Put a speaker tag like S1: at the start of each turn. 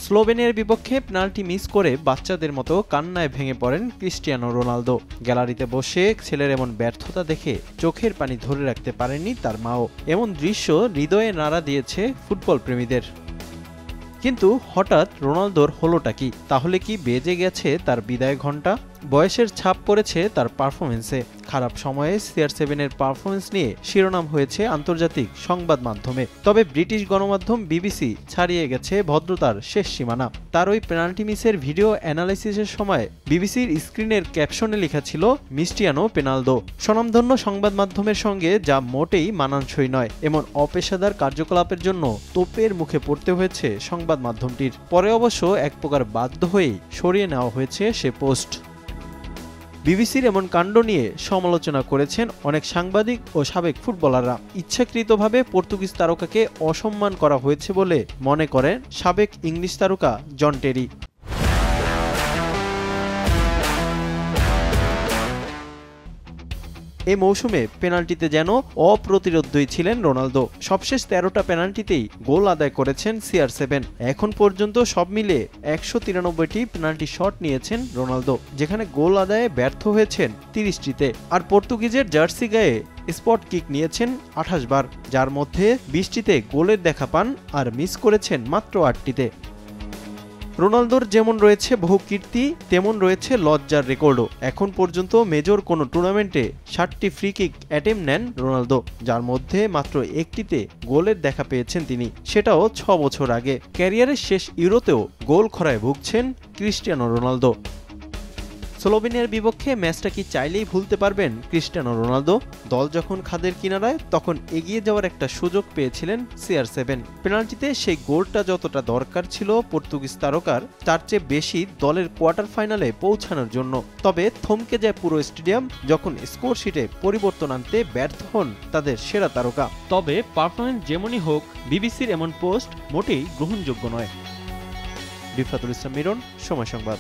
S1: স্লোভেনিয়ার বিপক্ষে penalty miss করে বাচ্চাদের মতো কান্নায় ভেঙে পড়েন ক্রিস্টিয়ানো রোনালদো। গ্যালারিতে বসে ছেলের এমন ব্যর্থতা দেখে চোখের পানি ধরে রাখতে পারেননি তার মাও। এমন দৃশ্য হৃদয়ে নাড়া দিয়েছে ফুটবল প্রেমীদের। কিন্তু হঠাৎ রোনালদোর হলোটা কি? তাহলে কি বেজে গেছে তার বিদায় ঘণ্টা? বয়সের ছাপ পড়েছে তার পারফরমেন্সে। খারাপ সময়ে CR7-এর পারফরমেন্স নিয়ে শিরোনাম হয়েছে আন্তর্জাতিক সংবাদ মাধ্যমে। তবে ব্রিটিশ গণমাধ্যম BBC ছাড়িয়ে গেছে ভদ্রতার শেষ সীমানা। তার ওই পেনাল্টি মিসের ভিডিও অ্যানালাইসিসের সময় BBCর স্ক্রিনের ক্যাপশনে লেখা ছিল মিস্টিয়ানো পেনালদো। স্বনামধন্য সংবাদ মাধ্যমের সঙ্গে যা মোটেই মানানসই নয়। এমন অপেশাদার কার্যকলাপের জন্য তোপের মুখে পড়তে হয়েছে সংবাদ মাধ্যমটির। পরে অবশ্য এক প্রকার বাধ্য হয়েই সরিয়ে নেওয়া হয়েছে সে পোস্ট। BBCর এমন কাণ্ড নিয়ে সমালোচনা করেছেন অনেক সাংবাদিক ও সাবেক ফুটবলাররা। ইচ্ছাকৃতভাবে পর্তুগিজ তারকাকে অসম্মান করা হয়েছে বলে মনে করেন সাবেক ইংলিশ তারকা জন টেরি। এই মৌসুমে পেনাল্টিতে যেন অপ্রতিরোধ্যই ছিলেন রোনালদো। সবশেষ 13টা পেনাল্টিতেই গোল আদায় করেছেন CR7। এখন পর্যন্ত সব মিলে 193টি পেনাল্টি শট নিয়েছেন রোনালদো, যেখানে গোল আদায়ে ব্যর্থ হয়েছেন 30টিতে। আর পর্তুগিজের জার্সি গায়ে স্পট কিক নিয়েছেন 28 বার, যার মধ্যে 20টিতে গোলের দেখা পান আর মিস করেছেন মাত্র 8টিতে। রোনালদোর যেমন রয়েছে বহু কীর্তি, তেমন রয়েছে লজ্জার রেকর্ডও। এখন পর্যন্ত মেজর কোনো টুর্নামেন্টে 60টি ফ্রি কিক অ্যাটেম্প নেন রোনালদো, যার মধ্যে মাত্র একটিতে গোলের দেখা পেয়েছেন তিনি, সেটাও 6 বছর আগে। ক্যারিয়ারের শেষ ইউরোতেও গোল খরায় ভুগছেন ক্রিস্টিয়ানো রোনালদো। স্লোভেনিয়ার বিপক্ষে ম্যাচটা কি চাইলেই ভুলতে পারবেন ক্রিস্টিয়ানো রোনালদো? দল যখন খাদের কিনারায়, তখন এগিয়ে যাওয়ার একটা সুযোগ পেয়েছিলেন CR7। পেনাল্টিতে সেই গোলটা যতটা দরকার ছিল পর্তুগিজ তারকার, তার চেয়ে বেশি দলের কোয়ার্টার ফাইনালে পৌঁছানোর জন্য। তবে থমকে যায় পুরো স্টেডিয়াম যখন স্কোর শিটে পরিবর্তন আনতে ব্যর্থ হন তাদের সেরা তারকা। তবে পারফরমেন্স যেমনই হোক, BBCর এমন পোস্ট মোটেই গ্রহণযোগ্য নয়। রিফাতুল ইসলাম মিরন, সময় সংবাদ।